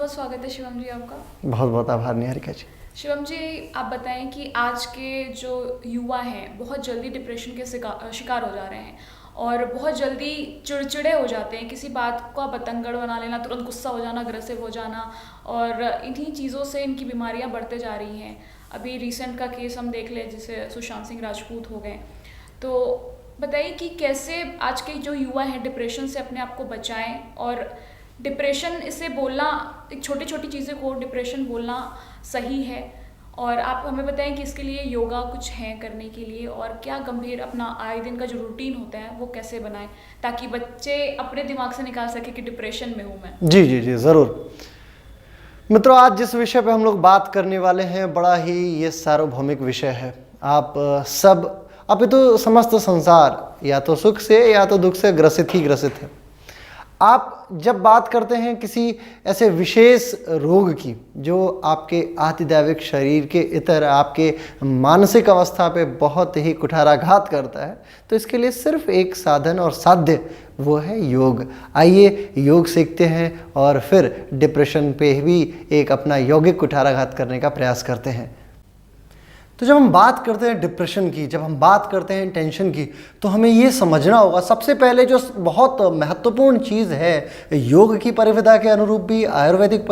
बहुत स्वागत है शिवम जी आपका। बहुत बहुत आभार निहारिका जी। शिवम जी, आप बताएं कि आज के जो युवा हैं बहुत जल्दी डिप्रेशन के शिकार हो जा रहे हैं और बहुत जल्दी चिड़चिड़े हो जाते हैं। किसी बात को बतंगड़ बना लेना, तुरंत गुस्सा हो जाना, अग्रेसिव हो जाना, और इन्हीं चीज़ों से इनकी बीमारियां बढ़ते जा रही हैं। अभी रिसेंट का केस हम देख लें, जिसे सुशांत सिंह राजपूत हो गए। तो बताइए कि कैसे आज के जो युवा हैं डिप्रेशन से अपने आप को बचाएं, और डिप्रेशन इसे बोलना, एक छोटी छोटी चीज़ें को डिप्रेशन बोलना सही है, और आप हमें बताएं कि इसके लिए योगा कुछ है करने के लिए, और क्या गंभीर अपना आए दिन का जो रूटीन होता है वो कैसे बनाएं ताकि बच्चे अपने दिमाग से निकाल सके कि डिप्रेशन में हूँ मैं। जी जी जी ज़रूर। मित्रों, आज जिस विषय पे हम लोग बात करने वाले हैं बड़ा ही ये सार्वभौमिक विषय है। आप सब, अब तो समस्त संसार या तो सुख से या तो दुख से ग्रसित ही ग्रसित है। आप जब बात करते हैं किसी ऐसे विशेष रोग की जो आपके आतिदैविक शरीर के इतर आपके मानसिक अवस्था पे बहुत ही कुठाराघात करता है, तो इसके लिए सिर्फ एक साधन और साध्य, वो है योग। आइए योग सीखते हैं और फिर डिप्रेशन पे भी एक अपना यौगिक कुठाराघात करने का प्रयास करते हैं। तो जब हम बात करते हैं डिप्रेशन की, जब हम बात करते हैं टेंशन की, तो हमें ये समझना होगा सबसे पहले जो बहुत महत्वपूर्ण चीज़ है, योग की परिविधा के अनुरूप भी, आयुर्वेदिक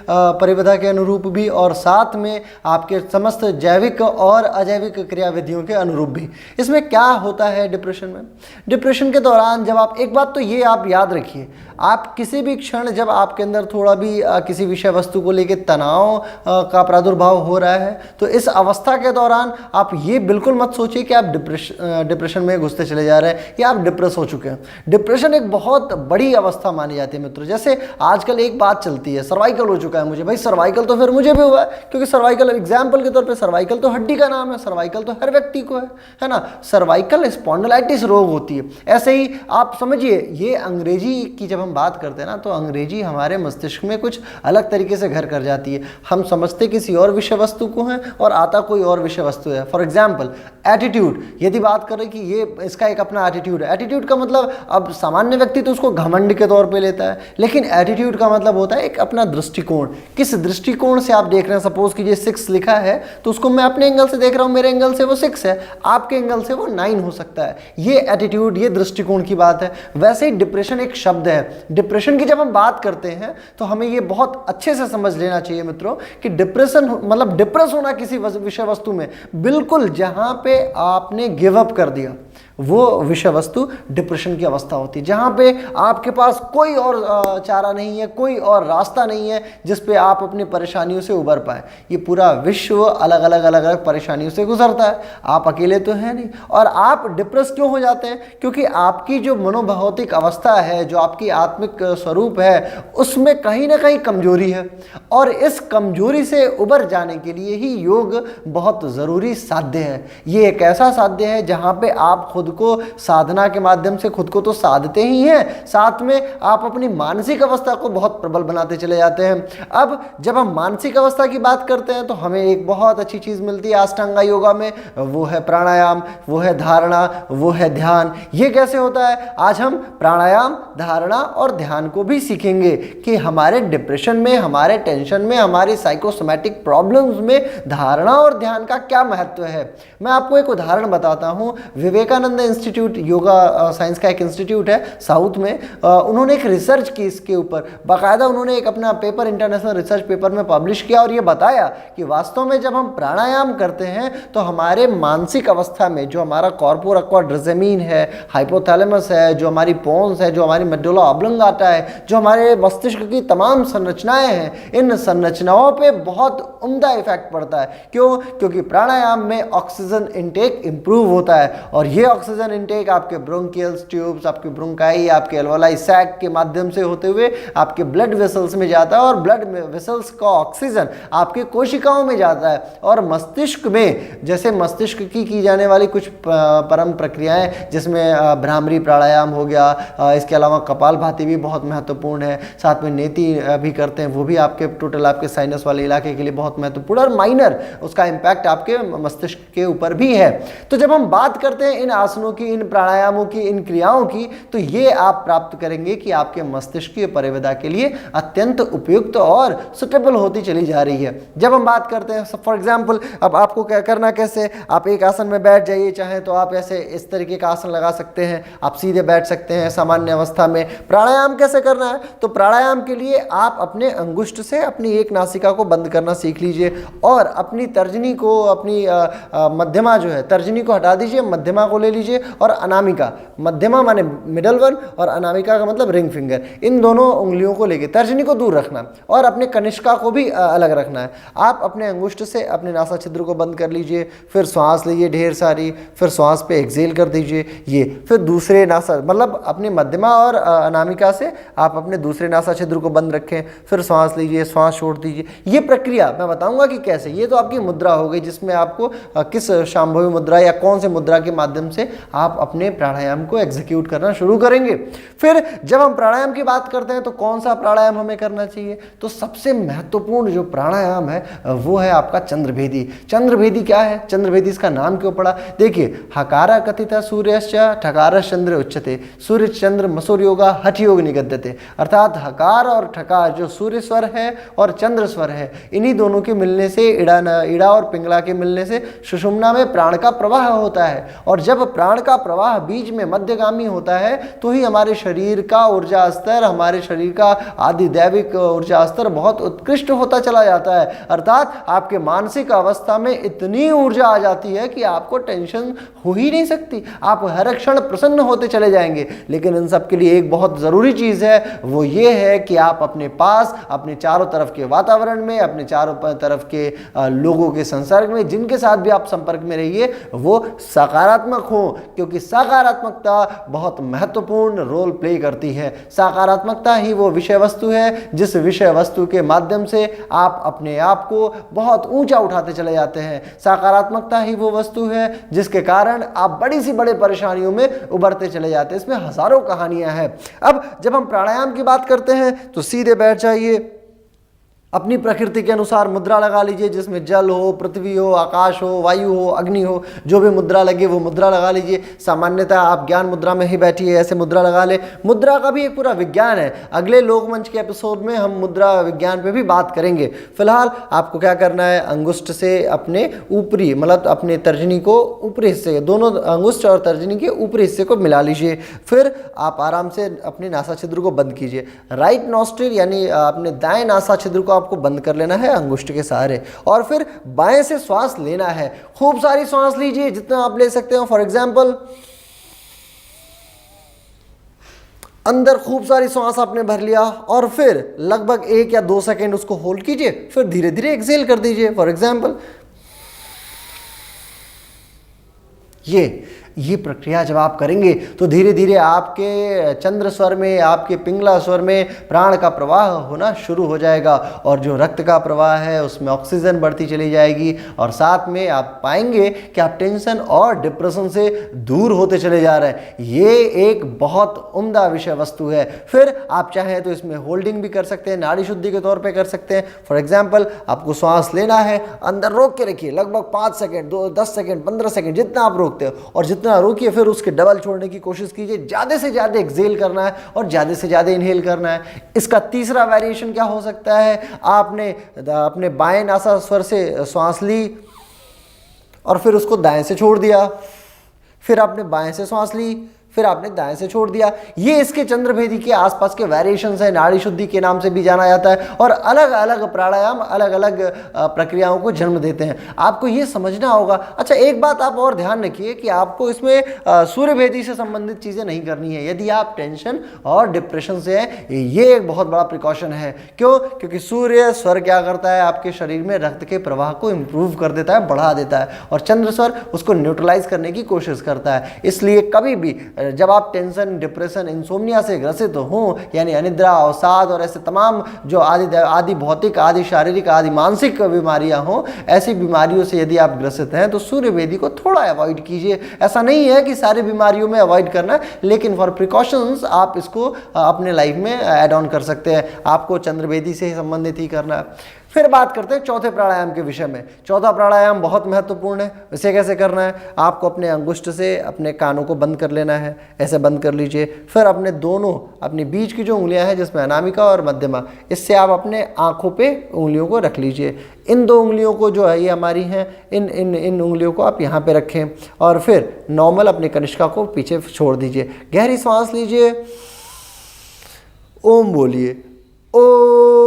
परिविधा के अनुरूप भी, और साथ में आपके समस्त जैविक और अजैविक क्रियाविधियों के अनुरूप भी। इसमें क्या होता है डिप्रेशन में? डिप्रेशन के दौरान जब आप, एक बात तो ये आप याद रखिए, आप किसी भी क्षण जब आपके अंदर थोड़ा भी किसी विषय वस्तु को लेकर तनाव का प्रादुर्भाव हो रहा है, तो इस अवस्था के दौरान आप ये बिल्कुल मत सोचिए कि आप डिप्रेशन में घुसते चले जा रहे हैं या आप डिप्रेस हो चुके हैं। डिप्रेशन एक बहुत बड़ी अवस्था मानी जाती है मित्रों। जैसे आजकल एक बात चलती है, सर्वाइकल हो चुका है मुझे, भाई सर्वाइकल तो फिर मुझे भी हुआ है, क्योंकि सर्वाइकल एग्जाम्पल के तौर पे सर्वाइकल तो हड्डी का नाम है, सर्वाइकल तो हर व्यक्ति को है ना। सर्वाइकल स्पॉन्डिलाइटिस रोग होती है। ऐसे ही आप समझिए, ये अंग्रेजी की जब हम बात करते हैं ना, तो अंग्रेजी हमारे मस्तिष्क में कुछ अलग तरीके से घर कर जाती है। हम समझते किसी और विषय वस्तु को हैं और आता कोई और विषय वस्तु है। फॉर एग्जाम्पल एटीट्यूड, यदि बात करें कि ये इसका एक अपना एटीट्यूड है। एटीट्यूड का मतलब, अब सामान्य व्यक्ति तो उसको घमंड के तौर पे लेता है, लेकिन एटीट्यूड का मतलब होता है एक अपना दृष्टिकोण। किस दृष्टिकोण से आप देख रहे हैं? सपोज कीजिए 6 लिखा है, तो उसको मैं अपने एंगल से देख रहा हूं, मेरे एंगल से वो 6 है, आपके एंगल से वो 9 हो सकता है। ये एटीट्यूड, ये दृष्टिकोण की बात है। वैसे ही डिप्रेशन एक शब्द है। डिप्रेशन की जब हम बात करते हैं तो हमें ये बहुत अच्छे से समझ लेना चाहिए मित्रों कि डिप्रेशन मतलब डिप्रेस होना किसी विषय वस्तु में, बिल्कुल जहां पे आपने गिव अप कर दिया, वो विषय वस्तु डिप्रेशन की अवस्था होती है। जहां पे आपके पास कोई और चारा नहीं है, कोई और रास्ता नहीं है जिस पे आप अपनी परेशानियों से उबर पाए। ये पूरा विश्व अलग अलग परेशानियों से गुजरता है, आप अकेले तो हैं नहीं। और आप डिप्रेस क्यों हो जाते हैं? क्योंकि आपकी जो मनोभौतिक अवस्था है, जो आपकी आत्मिक स्वरूप है, उसमें कहीं ना कहीं कमजोरी है, और इस कमजोरी से उबर जाने के लिए ही योग बहुत ज़रूरी साध्य है। ये एक ऐसा साध्य है जहां पे आप खुद को साधना के माध्यम से खुद को तो साधते ही हैं, साथ में आप अपनी मानसिक अवस्था को बहुत प्रबल बनाते चले जाते हैं। अब जब हम मानसिक अवस्था की बात करते हैं तो हमें एक बहुत अच्छी चीज मिलती है अष्टांगा योगा में, वो है प्राणायाम, वो है धारणा, वो है ध्यान। ये कैसे होता है? आज हम प्राणायाम, धारणा और ध्यान को भी सीखेंगे कि हमारे डिप्रेशन में, हमारे टेंशन में, हमारी साइकोसोमैटिक प्रॉब्लम्स में धारणा और ध्यान का क्या महत्व है। मैं आपको एक उदाहरण बताता हूं। विवेकानंद इंस्टीट्यूट, योगा साइंस का एक इंस्टीट्यूट है साउथ में, उन्होंने एक रिसर्च की इसके ऊपर, बाकायदा उन्होंने एक अपना पेपर इंटरनेशनल रिसर्च पेपर में पब्लिश किया, और ये बताया कि वास्तव में जब हम प्राणायाम करते हैं तो हमारे मानसिक अवस्था में जो हमारा कॉर्पोर एक्वाड्रिजेमिन है, हाइपोथैलेमस है, जो हमारी पोन्स है, जो हमारी मेडुला ऑब्लंगाटा है, जो हमारे मस्तिष्क की तमाम संरचनाएं हैं, इन संरचनाओं पे बहुत उम्दा इफेक्ट पड़ता है। क्यों? क्योंकि प्राणायाम में ऑक्सीजन इनटेक इंप्रूव होता है, और ये ऑक्सीजन इनटेक आपके ब्रोंकियल्स ट्यूब्स, आपके ब्रोंकाई, आपके एल्वोलाई सैक के माध्यम से होते हुए आपके ब्लड वेसल्स में जाता है, और ब्लड वेसल्स का ऑक्सीजन आपके कोशिकाओं में जाता है, और मस्तिष्क में, जैसे मस्तिष्क की जाने वाली कुछ परम प्रक्रियाएं, जिसमें भ्रामरी प्राणायाम हो गया, इसके अलावा कपालभाति भी बहुत महत्वपूर्ण है, साथ में नेति भी करते हैं, वो भी आपके टोटल आपके साइनस वाले इलाके के लिए बहुत महत्वपूर्ण, और माइनर उसका इम्पैक्ट आपके मस्तिष्क के ऊपर भी है। तो जब हम बात करते हैं इन आसनों की, इन प्राणायामों की, इन क्रियाओं की, तो ये आप प्राप्त करेंगे कि आपके मस्तिष्क की परिविदा के लिए अत्यंत उपयुक्त और सुटेबल होती चली जा रही है। जब हम बात करते हैं फॉर एग्जाम्पल, अब आपको क्या करना, कैसे आप एक आसन में बैठ जाइए, चाहे तो आप ऐसे इस तरीके का आसन लगा सकते हैं, आप सीधे बैठ सकते हैं सामान्य अवस्था में। प्राणायाम कैसे करना है, तो प्राणायाम के लिए आप अपने अंगुष्ठ से अपनी एक नासिका को बंद करना सीख लीजिए और अपनी तर्जनी को, अपनी मध्यमा जो है, तर्जनी को हटा दीजिए, मध्यमा को ले लीजिए और अनामिका, मध्यमा माने मिडल वन और अनामिका का मतलब रिंग फिंगर, इन दोनों उंगलियों को लेके तर्जनी को दूर रखना और अपने कनिष्का को भी अलग रखना है। आप अपने अंगुष्ठ से अपने नासा छिद्र को बंद कर लीजिए, फिर श्वास लीजिए ढेर सारी, फिर श्वास पे एक्सेल कर दीजिए ये, फिर दूसरे नासा मतलब अपने मध्यमा और अनामिका से आप अपने दूसरे नासा छिद्र को बंद रखें, फिर श्वास लीजिए, श्वास छोड़ दीजिए। ये प्रक्रिया मैं बताऊंगा कि कैसे, ये तो आपकी मुद्रा हो गई जिसमें आपको किस शांभवी मुद्रा या कौन से मुद्रा के माध्यम से आप अपने प्राणायाम को एग्जीक्यूट करना शुरू करेंगे। फिर जब हम प्राणायाम की बात करते हैं तो कौन सा प्राणायाम हमें करना चाहिए, तो सबसे महत्वपूर्ण जो प्राणायाम है वो है आपका चंद्रभेदी। चंद्रभेदी क्या है, चंद्रभेदी इसका नाम क्यों पड़ा, देखिए हकारा कथित सूर्यश्च ठकार चंद्र उच्चते, सूर्य चंद्र मसूर योगा हठ योग निगद्यते, अर्थात हकार और ठकार जो सूर्य स्वर है और चंद्र स्वर है, इन्हीं दोनों के मिलने से इड़ा और पिंगला के मिलने से सुषुम्ना में प्राण का प्रवाह होता है। और जब प्राण का प्रवाह बीच में मध्यगामी होता है तो ही हमारे शरीर का ऊर्जा स्तर, हमारे शरीर का आदिदैविक ऊर्जा स्तर बहुत उत्कृष्ट होता चला जाता है। अर्थात आपके मानसिक अवस्था में इतनी ऊर्जा आ जाती है कि आपको टेंशन हो ही नहीं सकती, आप हर क्षण प्रसन्न होते चले जाएंगे। लेकिन इन सब के लिए एक बहुत ज़रूरी चीज़ है, वो ये है कि आप अपने पास, अपने चारों तरफ के वातावरण में, अपने चारों तरफ के लोगों के संसर्ग में, जिनके साथ भी आप संपर्क में रहिए, वो सकारात्मक हो, क्योंकि सकारात्मकता बहुत महत्वपूर्ण रोल प्ले करती है। सकारात्मकता ही वो विषय वस्तु है जिस विषय वस्तु के माध्यम से आप अपने आप को बहुत ऊंचा उठाते चले जाते हैं। सकारात्मकता ही वो वस्तु है जिसके कारण आप बड़ी सी बड़ी परेशानियों में उबरते चले जाते हैं। इसमें हजारों कहानियां हैं। अब जब हम प्राणायाम की बात करते हैं तो सीधे बैठ जाइए, अपनी प्रकृति के अनुसार मुद्रा लगा लीजिए, जिसमें जल हो, पृथ्वी हो, आकाश हो, वायु हो, अग्नि हो, जो भी मुद्रा लगे वो मुद्रा लगा लीजिए। सामान्यतः आप ज्ञान मुद्रा में ही बैठिए, ऐसे मुद्रा लगा ले। मुद्रा का भी एक पूरा विज्ञान है, अगले लोकमंच के एपिसोड में हम मुद्रा विज्ञान पे भी बात करेंगे। फिलहाल आपको क्या करना है, अंगुष्ठ से अपने ऊपरी मतलब अपने तर्जनी को ऊपरी हिस्से, दोनों अंगुष्ठ और तर्जनी के ऊपरी हिस्से को मिला लीजिए। फिर आप आराम से अपने नासा छिद्र को बंद कीजिए। राइट नॉस्ट्रिल यानी अपने दाएं नासा छिद्र को आपको बंद कर लेना है अंगुष्ठ के सहारे, और फिर बाएं से श्वास लेना है। खूब सारी श्वास लीजिए, जितना आप ले सकते हो। फॉर एग्जांपल अंदर खूब सारी श्वास आपने भर लिया और फिर लगभग 1 या 2 सेकेंड उसको होल्ड कीजिए, फिर धीरे धीरे एक्सेल कर दीजिए। फॉर एग्जांपल ये प्रक्रिया जब आप करेंगे तो धीरे धीरे आपके चंद्र स्वर में, आपके पिंगला स्वर में प्राण का प्रवाह होना शुरू हो जाएगा और जो रक्त का प्रवाह है उसमें ऑक्सीजन बढ़ती चली जाएगी और साथ में आप पाएंगे कि आप टेंशन और डिप्रेशन से दूर होते चले जा रहे हैं। ये एक बहुत उम्दा विषय वस्तु है। फिर आप चाहें तो इसमें होल्डिंग भी कर सकते हैं, नाड़ी शुद्धि के तौर पर कर सकते हैं। फॉर एग्जाम्पल आपको श्वास लेना है, अंदर रोक के रखिए लगभग 5 सेकेंड, 10 सेकेंड, 15 सेकेंड, जितना आप रोकते हो, और जितना रोकिए फिर उसके डबल छोड़ने की कोशिश कीजिए। ज़्यादा से ज़्यादा एक्सेल करना है और ज़्यादा से ज़्यादा इनहेल करना है। इसका तीसरा वेरिएशन क्या हो सकता है, आपने अपने बाएं नासा स्वर से श्वास ली और फिर उसको दाएं से छोड़ दिया, फिर आपने बाएं से श्वास ली, फिर आपने दाएं से छोड़ दिया। ये इसके चंद्रभेदी के आसपास के वेरिएशंस है, नाड़ी शुद्धि के नाम से भी जाना जाता है। और अलग अलग प्राणायाम अलग अलग प्रक्रियाओं को जन्म देते हैं। आपको ये समझना होगा। अच्छा, एक बात आप और ध्यान रखिए कि आपको इसमें सूर्यभेदी से संबंधित चीज़ें नहीं करनी है। यदि आप टेंशन और डिप्रेशन से हैं, ये एक बहुत बड़ा प्रिकॉशन है। क्यों? क्योंकि सूर्य स्वर क्या करता है, आपके शरीर में रक्त के प्रवाह को इम्प्रूव कर देता है, बढ़ा देता है, और चंद्र स्वर उसको न्यूट्रलाइज करने की कोशिश करता है। इसलिए कभी भी जब आप टेंशन, डिप्रेशन, इंसोम्निया से ग्रसित हो, यानी अनिद्रा, अवसाद और ऐसे तमाम जो आदि भौतिक, आदि शारीरिक, आदि मानसिक बीमारियां हों, ऐसी बीमारियों से यदि आप ग्रसित हैं तो सूर्यभेदी को थोड़ा अवॉइड कीजिए। ऐसा नहीं है कि सारी बीमारियों में अवॉइड करना, लेकिन फॉर प्रिकॉशंस आप इसको अपने लाइफ में ऐड ऑन कर सकते हैं। आपको चंद्रभेदी से संबंधित ही करना है। फिर बात करते हैं चौथे प्राणायाम के विषय में। चौथा प्राणायाम बहुत महत्वपूर्ण है। इसे कैसे करना है? आपको अपने अंगुष्ठ से अपने कानों को बंद कर लेना है, ऐसे बंद कर लीजिए। फिर अपने दोनों, अपनी बीच की जो उंगलियां हैं जिसमें अनामिका और मध्यमा, इससे आप अपने आंखों पे उंगलियों को रख लीजिए। इन दो उंगलियों को जो है ये हमारी हैं, इन उंगलियों को आप यहाँ पे रखें और फिर नॉर्मल अपनी कनिष्का को पीछे छोड़ दीजिए। गहरी सांस लीजिए, ओम बोलिए, ओम।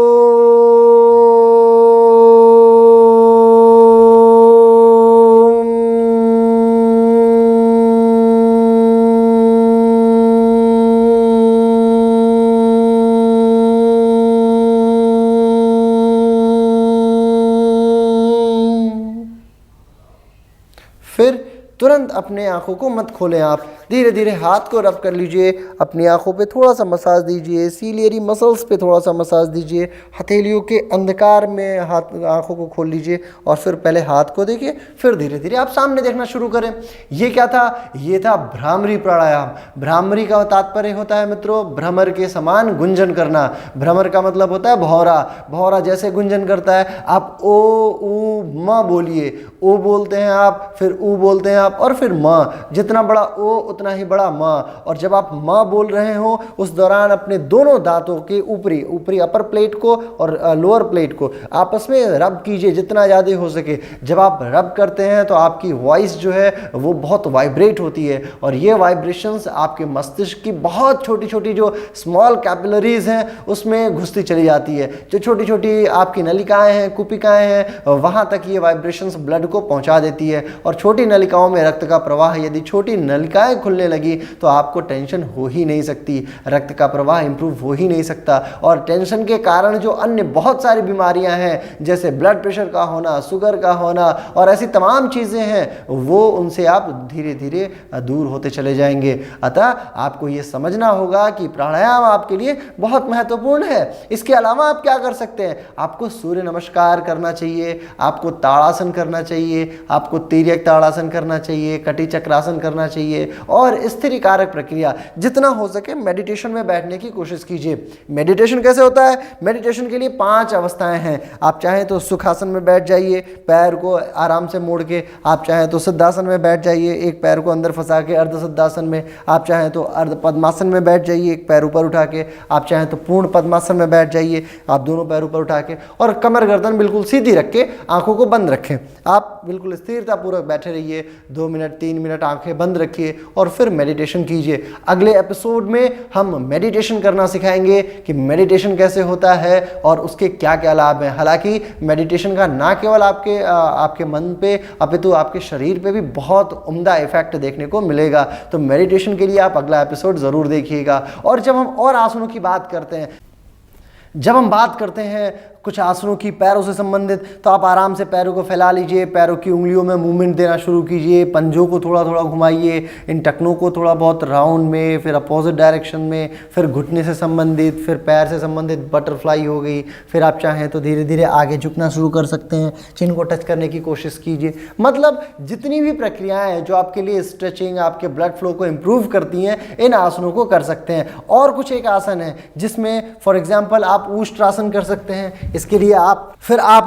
फिर तुरंत अपने आंखों को मत खोलें, आप धीरे धीरे हाथ को रब कर लीजिए, अपनी आंखों पे थोड़ा सा मसाज दीजिए, सीलियरी मसल्स पे थोड़ा सा मसाज दीजिए, हथेलियों के अंधकार में हाथ आंखों को खोल लीजिए और फिर पहले हाथ को देखिए, फिर धीरे धीरे आप सामने देखना शुरू करें। ये क्या था? ये था भ्रामरी प्राणायाम। भ्रामरी का तात्पर्य होता है मित्रों भ्रमर के समान गुंजन करना। भ्रमर का मतलब होता है भौरा। भौरा जैसे गुंजन करता है, आप ओ ऊ म बोलिए। ओ बोलते हैं आप, फिर ऊ बोलते हैं आप और फिर म। जितना बड़ा ओ उतना ही बड़ा म। और जब आप म बोल रहे हो उस दौरान अपने दोनों दांतों के ऊपरी अपर प्लेट को और लोअर प्लेट को आपस में रब कीजिए जितना ज़्यादा हो सके। जब आप रब करते हैं तो आपकी वॉइस जो है वो बहुत वाइब्रेट होती है और ये वाइब्रेशंस आपके मस्तिष्क की बहुत छोटी छोटी जो स्मॉल कैपिलरीज हैं उसमें घुसती चली जाती है। जो छोटी छोटी आपकी नलिकाएं हैं, कुपिकाएं हैं, वहाँ तक ये वाइब्रेशंस ब्लड को पहुँचा देती है। और छोटी नलिकाओं में रक्त का प्रवाह, यदि छोटी नलिकाएं खुलने लगी तो आपको टेंशन हो ही नहीं सकती, रक्त का प्रवाह इंप्रूव हो ही नहीं सकता। और टेंशन के कारण जो अन्य बहुत सारी बीमारियां हैं जैसे ब्लड प्रेशर का होना, शुगर का होना और ऐसी तमाम चीज़ें हैं, वो उनसे आप धीरे धीरे दूर होते चले जाएंगे। अतः आपको ये समझना होगा कि प्राणायाम आपके लिए बहुत महत्वपूर्ण है। इसके अलावा आप क्या कर सकते हैं? आपको सूर्य नमस्कार करना चाहिए, आपको ताड़ासन करना चाहिए, आपको तिर्यक ताड़ासन करना चाहिए, कटी चक्रासन करना चाहिए और स्थिर कारक प्रक्रिया जितना हो सके मेडिटेशन में बैठने की कोशिश कीजिए। मेडिटेशन कैसे होता है? मेडिटेशन के लिए 5 अवस्थाएं हैं। आप चाहें तो सुखासन में बैठ जाइए, पैर को आराम से मोड़ के। आप चाहें तो सिद्धासन में बैठ जाइए, एक पैर को अंदर फंसा के अर्ध सिद्धासन में। आप चाहें तो अर्ध पद्मासन में बैठ जाइए, एक पैर ऊपर उठा के। आप चाहें तो पूर्ण पद्मासन में बैठ जाइए, आप दोनों पैर ऊपर उठा के और कमर गर्दन बिल्कुल सीधी रख के आंखों को बंद रखें। आप बिल्कुल स्थिरतापूर्वक बैठे रहिए, 2 मिनट 3 मिनट आंखें बंद रखिए और फिर मेडिटेशन कीजिए। अगले एपिसोड में हम मेडिटेशन करना सिखाएंगे कि मेडिटेशन कैसे होता है और उसके क्या क्या लाभ हैं। हालांकि मेडिटेशन का ना केवल आपके मन पे अपितु आपके शरीर पे भी बहुत उम्दा इफेक्ट देखने को मिलेगा। तो मेडिटेशन के लिए आप अगला एपिसोड ज़रूर देखिएगा। और जब हम और आसनों की बात करते हैं कुछ आसनों की पैरों से संबंधित, तो आप आराम से पैरों को फैला लीजिए, पैरों की उंगलियों में मूवमेंट देना शुरू कीजिए, पंजों को थोड़ा थोड़ा घुमाइए, इन टखनों को थोड़ा बहुत राउंड में, फिर अपोजिट डायरेक्शन में, फिर घुटने से संबंधित, फिर पैर से संबंधित बटरफ्लाई हो गई। फिर आप चाहें तो धीरे धीरे आगे झुकना शुरू कर सकते हैं, चिन को टच करने की कोशिश कीजिए। मतलब जितनी भी प्रक्रियाएँ हैं जो आपके लिए स्ट्रेचिंग, आपके ब्लड फ्लो को इम्प्रूव करती हैं, इन आसनों को कर सकते हैं। और कुछ एक आसन है जिसमें फॉर एग्जाम्पल आप ऊष्ट्रासन कर सकते हैं। इसके लिए आप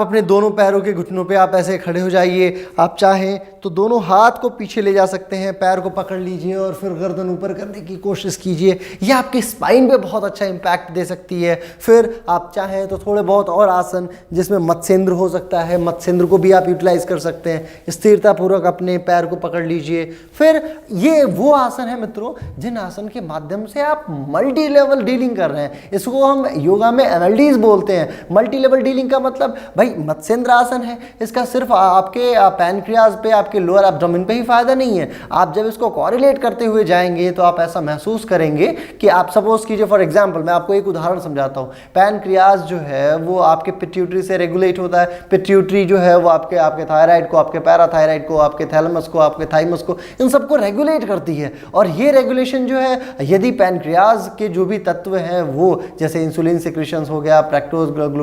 अपने दोनों पैरों के घुटनों पे आप ऐसे खड़े हो जाइए। आप चाहें तो दोनों हाथ को पीछे ले जा सकते हैं, पैर को पकड़ लीजिए और फिर गर्दन ऊपर करने की कोशिश कीजिए। यह आपके स्पाइन पे बहुत अच्छा इंपैक्ट दे सकती है। फिर आप चाहें तो थोड़े बहुत और आसन जिसमें मत्स्येंद्र हो सकता है, मत्स्येंद्र को भी आप यूटिलाइज कर सकते हैं। स्थिरतापूर्वक अपने पैर को पकड़ लीजिए। फिर ये वो आसन है मित्रों जिन आसन के माध्यम से आप मल्टी लेवल डीलिंग कर रहे हैं। इसको हम योगा में एनएलडीज बोलते हैं। मल्टी लेवल डीलिंग का मतलब भाई मत्स्येंद्र आसन है, इसका सिर्फ आपके पैनक्रियाज पे, आपके लोअर एब्डोमेन पे ही फायदा नहीं है। आप जब इसको कोरिलेट करते हुए जाएंगे तो आप ऐसा महसूस करेंगे कि आप सपोज कीजिए फॉर एग्जांपल, मैं आपको एक उदाहरण समझाता हूँ। पैनक्रियाज जो है वो आपके पिट्यूटरी से रेगुलेट होता है। पिट्यूटरी जो है वो आपके थायराइड को, आपके पैराथायराइड को, आपके थैलेमस को, आपके थाइमस को, इन सबको रेगुलेट करती है। और ये रेगुलेशन जो है, यदि पैनक्रियाज के जो भी तत्व हैं वो जैसे इंसुलिन सिक्रीशंस हो गया, प्रैक्टोज, ग्लूकोज,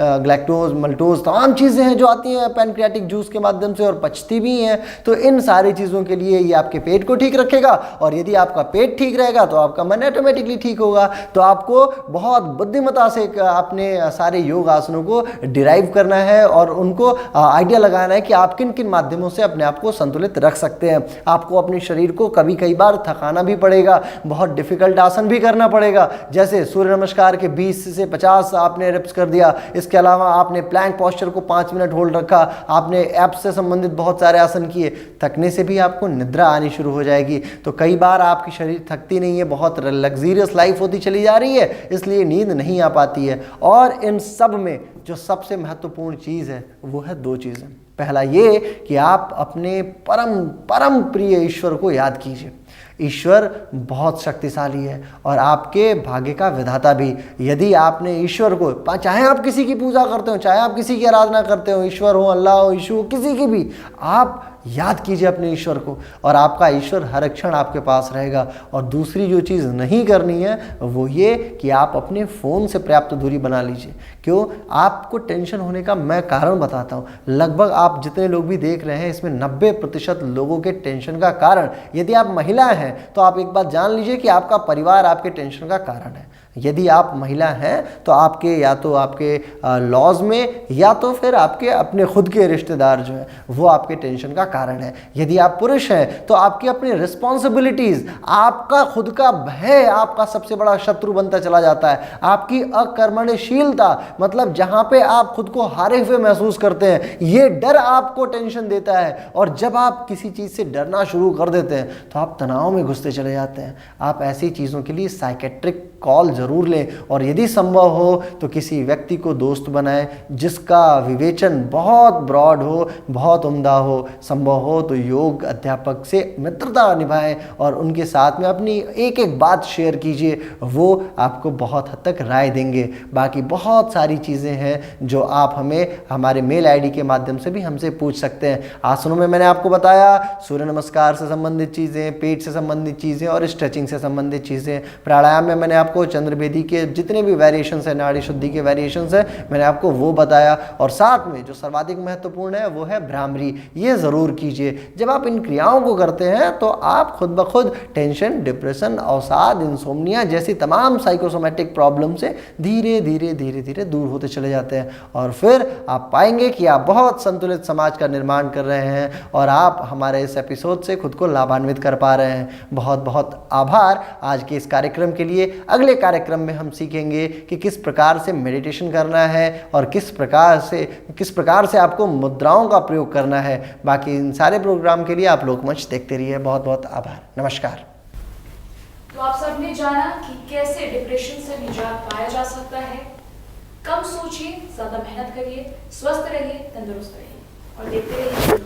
ग्लैक्टोज मल्टोज तमाम चीज़ें हैं जो आती हैं पैनक्रियाटिक जूस के माध्यम से और पचती भी हैं। तो इन सारी चीज़ों के लिए ये आपके पेट को ठीक रखेगा, और यदि आपका पेट ठीक रहेगा तो आपका मन ऑटोमेटिकली ठीक होगा। तो आपको बहुत बुद्धिमता से अपने सारे योग आसनों को डिराइव करना है और उनको आइडिया लगाना है कि आप किन किन माध्यमों से अपने आप को संतुलित रख सकते हैं। आपको अपने शरीर को कई बार थकाना भी पड़ेगा, बहुत डिफिकल्ट आसन भी करना पड़ेगा, जैसे सूर्य नमस्कार के 20 से 50 आपने रिप्स कर दिया। इसके अलावा आपने प्लैंक पोस्चर को 5 मिनट होल्ड रखा, आपने एप्स से संबंधित बहुत सारे आसन किए। थकने से भी आपको निद्रा आनी शुरू हो जाएगी। तो कई बार आपकी शरीर थकती नहीं है, बहुत लग्जरियस लाइफ होती चली जा रही है, इसलिए नींद नहीं आ पाती है। और इन सब में जो सबसे महत्वपूर्ण चीज़ है वो है 2 चीज़ें। पहला ये कि आप अपने परम प्रिय ईश्वर को याद कीजिए। ईश्वर बहुत शक्तिशाली है और आपके भाग्य का विधाता भी। यदि आपने ईश्वर को, चाहे आप किसी की पूजा करते हो, चाहे आप किसी की आराधना करते हो, ईश्वर हो, अल्लाह हो, यीशु हो, किसी की भी, आप याद कीजिए अपने ईश्वर को और आपका ईश्वर हर क्षण आपके पास रहेगा। और दूसरी जो चीज़ नहीं करनी है वो ये कि आप अपने फ़ोन से पर्याप्त दूरी बना लीजिए। क्यों? आपको टेंशन होने का मैं कारण बताता हूँ। लगभग आप जितने लोग भी देख रहे हैं इसमें 90% लोगों के टेंशन का कारण, यदि आप महिला हैं तो आप एक बात जान लीजिए कि आपका परिवार आपके टेंशन का कारण है। यदि आप महिला हैं तो आपके या तो आपके लॉज में या तो फिर आपके अपने खुद के रिश्तेदार जो हैं वो आपके टेंशन का कारण है। यदि आप पुरुष हैं तो आपकी अपनी रिस्पॉन्सिबिलिटीज़, आपका खुद का भय आपका सबसे बड़ा शत्रु बनता चला जाता है। आपकी अकर्मण्यशीलता, मतलब जहाँ पे आप खुद को हारे हुए महसूस करते हैं, ये डर आपको टेंशन देता है। और जब आप किसी चीज़ से डरना शुरू कर देते हैं तो आप तनाव में घुसते चले जाते हैं। आप ऐसी चीज़ों के लिए साइकेट्रिक कॉल ज़रूर लें और यदि संभव हो तो किसी व्यक्ति को दोस्त बनाएं जिसका विवेचन बहुत ब्रॉड हो, बहुत उम्दा हो। संभव हो तो योग अध्यापक से मित्रता निभाएं और उनके साथ में अपनी एक एक बात शेयर कीजिए, वो आपको बहुत हद तक राय देंगे। बाकी बहुत सारी चीज़ें हैं जो आप हमें हमारे मेल आईडी के माध्यम से भी हमसे पूछ सकते हैं। आसनों में मैंने आपको बताया सूर्य नमस्कार से संबंधित चीज़ें, पेट से संबंधित चीज़ें और स्ट्रेचिंग से संबंधित चीज़ें। प्राणायाम में मैंने आपको चंद्रभेदी के जितने भी वेरिएशंस है, नाड़ी शुद्धि के वेरिएशंस है, मैंने आपको वो बताया। और साथ में जो सर्वाधिक महत्वपूर्ण है वो है भ्रामरी। ये ज़रूर कीजिए। जब आप इन क्रियाओं को करते हैं तो आप खुद ब खुद टेंशन, डिप्रेशन, अवसाद, इंसोम्निया जैसी तमाम साइकोसोमेटिक प्रॉब्लम से धीरे धीरे धीरे धीरे दूर होते चले जाते हैं। और फिर आप पाएंगे कि आप बहुत संतुलित समाज का निर्माण कर रहे हैं और आप हमारे इस एपिसोड से खुद को लाभान्वित कर पा रहे हैं। बहुत बहुत आभार आज के इस कार्यक्रम के लिए। अगले कार्यक्रम में हम सीखेंगे कि किस प्रकार से मेडिटेशन करना है और किस प्रकार से आपको मुद्राओं का प्रयोग करना है। बाकी इन सारे प्रोग्राम के लिए आप लोकमंच देखते रहिए। बहुत बहुत आभार। नमस्कार। तो आप सबने जाना कि कैसे डिप्रेशन से निजात पाया जा सकता है। कम सोचिए, ज़्यादा मेहनत करिए, स्वस्थ रहिए, तंदुरुस्त रहिए और देखते रहिए।